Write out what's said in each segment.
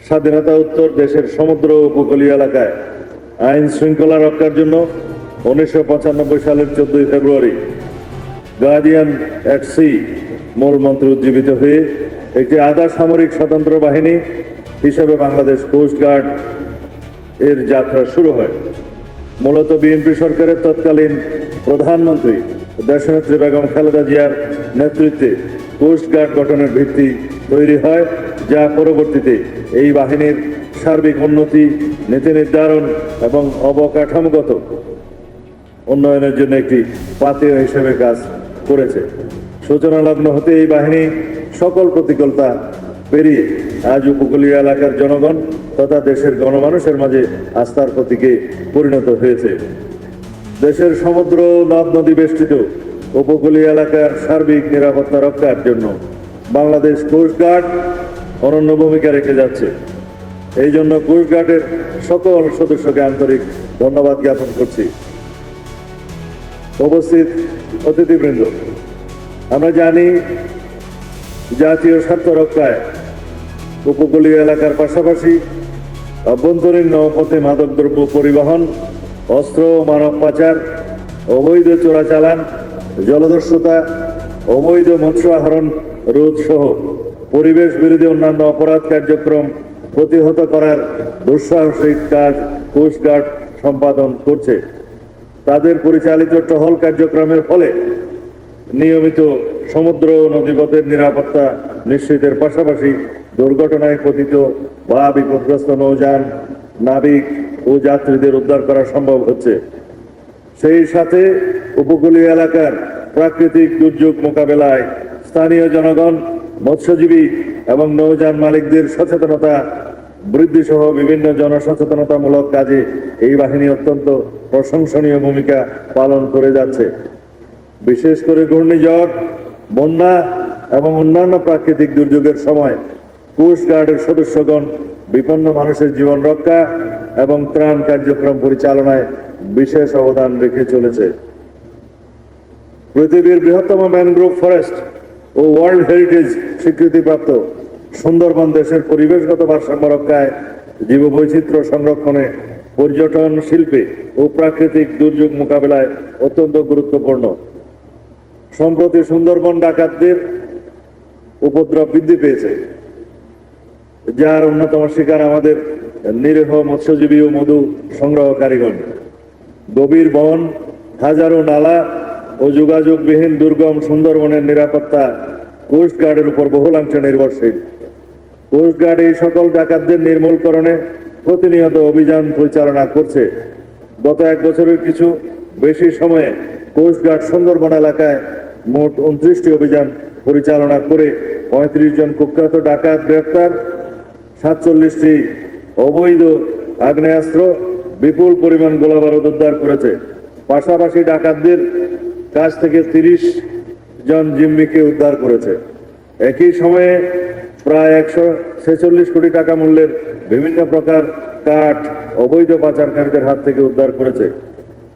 স্বাধীনতা উত্তর দেশের সমুদ্র উপকূলীয় এলাকায় আইন শৃঙ্খলা রক্ষার জন্য 1995 সালের 14 ফেব্রুয়ারি গার্ডিয়ান এট সি মূল মন্ত্রে উজ্জীবিত হয়ে একটি আধা সামরিক স্বতন্ত্র বাহিনী হিসেবে বাংলাদেশ কোস্টগার্ড এর যাত্রা শুরু হয়। মূলত বিএনপি সরকারের তৎকালীন প্রধানমন্ত্রী দেশনেত্রী বেগম খালেদা জিয়ার নেতৃত্বে কোস্টগার্ড গঠনের ভিত্তি তৈরি হয়, যা পরবর্তীতে এই বাহিনীর সার্বিক উন্নতি, নীতি নির্ধারণ এবং অবকাঠামোগত উন্নয়নের জন্য একটি পাথেয় হিসেবে কাজ করেছে। সূচনা লগ্ন হতে এই বাহিনী সকল প্রতিকূলতা পেরিয়ে আজ উপকূলীয় এলাকার জনগণ তথা দেশের গণমানুষের মাঝে আস্থার প্রতীকে পরিণত হয়েছে। দেশের সমুদ্র নদ নদী বেষ্টিত উপকূলীয় এলাকার সার্বিক নিরাপত্তা রক্ষার জন্য বাংলাদেশ কোস্টগার্ড অনন্য ভূমিকা রেখে যাচ্ছে। এই জন্য কোস্টগার্ডের সকল সদস্যকে আন্তরিক ধন্যবাদ জ্ঞাপন করছি। উপস্থিত অতিথিবৃন্দ, আমরা জানি জাতীয় স্বার্থ রক্ষায় উপকূলীয় এলাকার পাশাপাশি অভ্যন্তরীণ নৌপথে মাদকদ্রব্য পরিবহন, অস্ত্র ও মানব পাচার, অবৈধ চোরাচালান, জলদস্যুতা, অবৈধ মৎস্য আহরণ রোধ সহ পরিবেশ বিরোধী অন্যান্য অপরাধ কার্যক্রম প্রতিহত করার দুঃসাহসিক কাজ কোস্টগার্ড সম্পাদন করছে। তাদের পরিচালিত টহল কার্যক্রমের ফলে নিয়মিত সমুদ্র নদীপথের নিরাপত্তা নিশ্চিতের পাশাপাশি দুর্ঘটনায় পতিত বা বিপদগ্রস্ত নৌযান, নাবিক ও যাত্রীদের উদ্ধার করা সম্ভব হচ্ছে। সেই সাথে উপকূলীয় এলাকার প্রাকৃতিক দুর্যোগ মোকাবেলায় স্থানীয় জনগণ, মৎস্যজীবী এবং নৌযান মালিকদের সচেতনতা বৃদ্ধি সহ বিভিন্ন জনসচেতনতামূলক কাজে এই বাহিনী অত্যন্ত প্রশংসনীয় ভূমিকা পালন করে যাচ্ছে। বিশেষ করে ঘূর্ণিঝড়, বন্যা এবং অন্যান্য প্রাকৃতিক দুর্যোগের সময় কোস্টগার্ডের সদস্যগণ বিপন্ন মানুষের জীবন রক্ষা এবং ত্রাণ কার্যক্রম পরিচালনায় বিশেষ অবদান রেখে চলেছে। পৃথিবীর বৃহত্তম ম্যানগ্রোভ ফরেস্ট ও ওয়ার্ল্ড হেরিটেজ স্বীকৃতিপ্রাপ্ত সুন্দরবন দেশের পরিবেশগত ভারসাম্য রক্ষায়, জীববৈচিত্র্য সংরক্ষণে, পর্যটন শিল্পে ও প্রাকৃতিক দুর্যোগ মোকাবেলায় অত্যন্ত গুরুত্বপূর্ণ। সম্প্রতি সুন্দরবন ডাকাতদের উপদ্রব বৃদ্ধি পেয়েছে, যার অন্যতম শিকার আমাদের নিরীহ মৎস্যজীবী ও মধু সংগ্রহকারীগণ। গভীর বন, হাজারো নালা ও যোগাযোগবিহীন দুর্গম সুন্দরবনের নিরাপত্তা কোস্টগার্ডের উপর বহুলাংশে নির্ভরশীল। কোস্টগার্ড এই সকল ডাকাতদের নির্মূলকরণে প্রতিনিয়ত অভিযান পরিচালনা করছে। গত এক বছরের কিছু বেশি সময়ে কোস্টগার্ড সুন্দরবন এলাকায় মোট 29টি অভিযান পরিচালনা করে 35 জন কুখ্যাত ডাকাত গ্রেফতার, 47টি অবৈধ আগ্নেয়াস্ত্র, বিপুল পরিমাণ গোলাবারুদ উদ্ধার করেছে। পাশাপাশি ডাকাতদের কাছ থেকে 30 জন জিম্মিকে উদ্ধার করেছে। একই সময়ে প্রায় 146 কোটি টাকা মূল্যের বিভিন্ন প্রকার কাঠ অবৈধ পাচারকারীদের হাত থেকে উদ্ধার করেছে।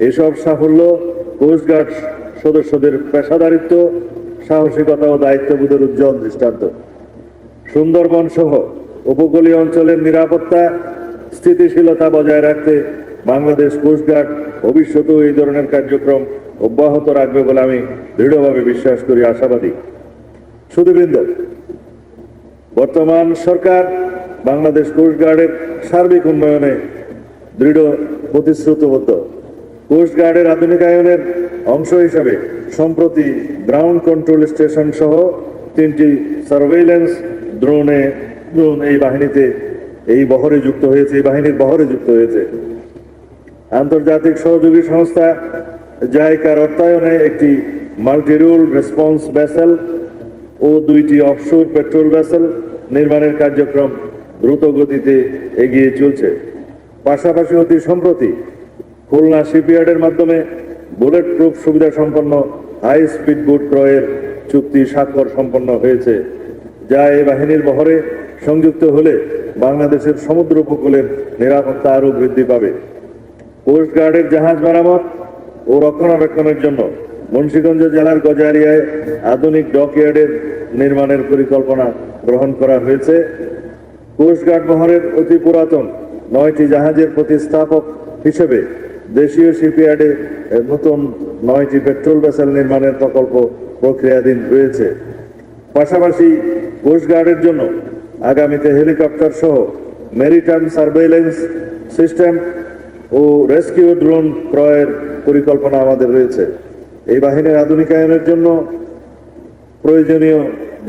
এসব সাফল্য কোস্টগার্ড সদস্যদের পেশাদারিত্ব, সাহসিকতা ও দায়িত্ববোধের উজ্জ্বল দৃষ্টান্ত। সুন্দরবন সহ উপকূলীয় অঞ্চলের নিরাপত্তা স্থিতিশীলতা বজায় রাখতে বাংলাদেশ কোস্টগার্ড ভবিষ্যতেও এই ধরনের কার্যক্রম অব্যাহত রাখবে বলে আমি দৃঢ়ভাবে বিশ্বাস করি, আশাবাদী। সুধীবৃন্দ, বর্তমান সরকার বাংলাদেশ কোস্টগার্ডের সার্বিক উন্নয়নে দৃঢ় প্রতিশ্রুতিবদ্ধ। কোস্টগার্ডের আধুনিকায়নের অংশ হিসাবে সম্প্রতি গ্রাউন্ড কন্ট্রোল স্টেশন সহ 3টি সার্ভেইলেন্স ড্রোন এই বাহিনীর বহরে যুক্ত হয়েছে। আন্তর্জাতিক সহযোগী সংস্থা জাইকার অর্থায়নে একটি মাল্টি-রোল রেসপন্স ভেসেল ও 2টি অফশোর পেট্রোল ভেসেল নির্মাণের কার্যক্রম দ্রুত গতিতে এগিয়ে চলছে। পাশাপাশি অতি সম্প্রতি খুলনা শিপইয়ার্ডের মাধ্যমে বুলেট প্রুফ সুবিধা সম্পন্ন হাই স্পিড বোট ক্রয়ের চুক্তি স্বাক্ষর সম্পন্ন হয়েছে, যা এই বাহিনীর বহরে সংযুক্ত হলে বাংলাদেশের সমুদ্র উপকূলের নিরাপত্তা আরও বৃদ্ধি পাবে। কোস্টগার্ডের জাহাজ মেরামত ও রক্ষণাবেক্ষণের জন্য মুন্সিগঞ্জ জেলার কোস্টগার্ড বহরের অতি পুরাতন 9টি জাহাজের প্রতিস্থাপক হিসেবে দেশীয় শিপইয়ার্ডে নতুন 9টি পেট্রোল ভেসেল নির্মাণের প্রকল্প প্রক্রিয়াধীন রয়েছে। পাশাপাশি কোস্টগার্ডের জন্য আগামীতে হেলিকপ্টার সহ মেরিটাইম সার্ভেইলেন্স সিস্টেম ও রেস্কিউ ড্রোন ক্রয়ের পরিকল্পনা আমাদের রয়েছে। এই বাহিনীর আধুনিকায়নের জন্য প্রয়োজনীয়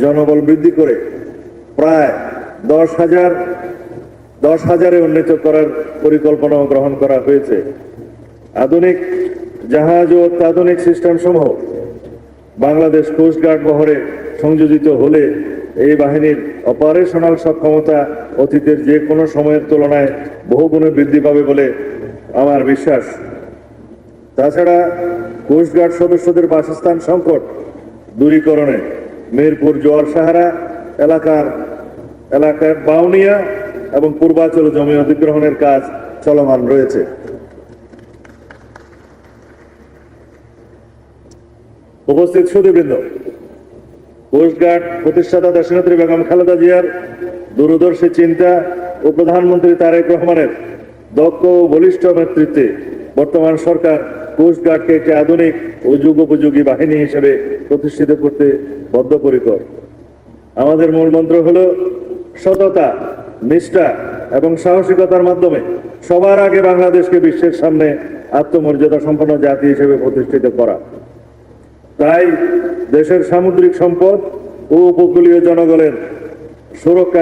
জনবল বৃদ্ধি করে প্রায় 10,000-এ উন্নীত করার পরিকল্পনাও গ্রহণ করা হয়েছে। আধুনিক জাহাজ ও অত্যাধুনিক সিস্টেম সমূহ বাংলাদেশ কোস্টগার্ড বহরে সংযোজিত হলে এই বাহিনীর অপারেশনাল সক্ষমতা অতীতের যে কোনো সময়ের তুলনায় বহুগুণে বৃদ্ধি পাবে বলে আমার বিশ্বাস। তাছাড়া কোস্টগার্ড সদস্যদের বাসস্থান সংকট দূরীকরণে মিরপুর জোয়ার সাহারা এলাকার বাউনিয়া এবং পূর্বাঞ্চল জমি অধিগ্রহণের কাজ চলমান রয়েছে। উপস্থিত সুধীবৃন্দ, কোস্টগার্ড প্রতিষ্ঠাতা দেশনেত্রী বেগম খালেদা জিয়ার দূরদর্শী চিন্তা ও প্রধানমন্ত্রী তারেক রহমানের দক্ষ ও বলিষ্ঠ নেতৃত্বে বর্তমান সরকার কোস্টগার্ডকে একটি আধুনিক ও যুগোপযোগী বাহিনী হিসেবে প্রতিষ্ঠিত করতে বদ্ধপরিকর। আমাদের মূল মন্ত্র হল সততা, নিষ্ঠা এবং সাহসিকতার মাধ্যমে সবার আগে বাংলাদেশকে বিশ্বের সামনে আত্মমর্যাদা সম্পন্ন জাতি হিসেবে প্রতিষ্ঠিত করা। তাই দেশের সামুদ্রিক সম্পদ ও উপকূলীয় জনগণের সুরক্ষা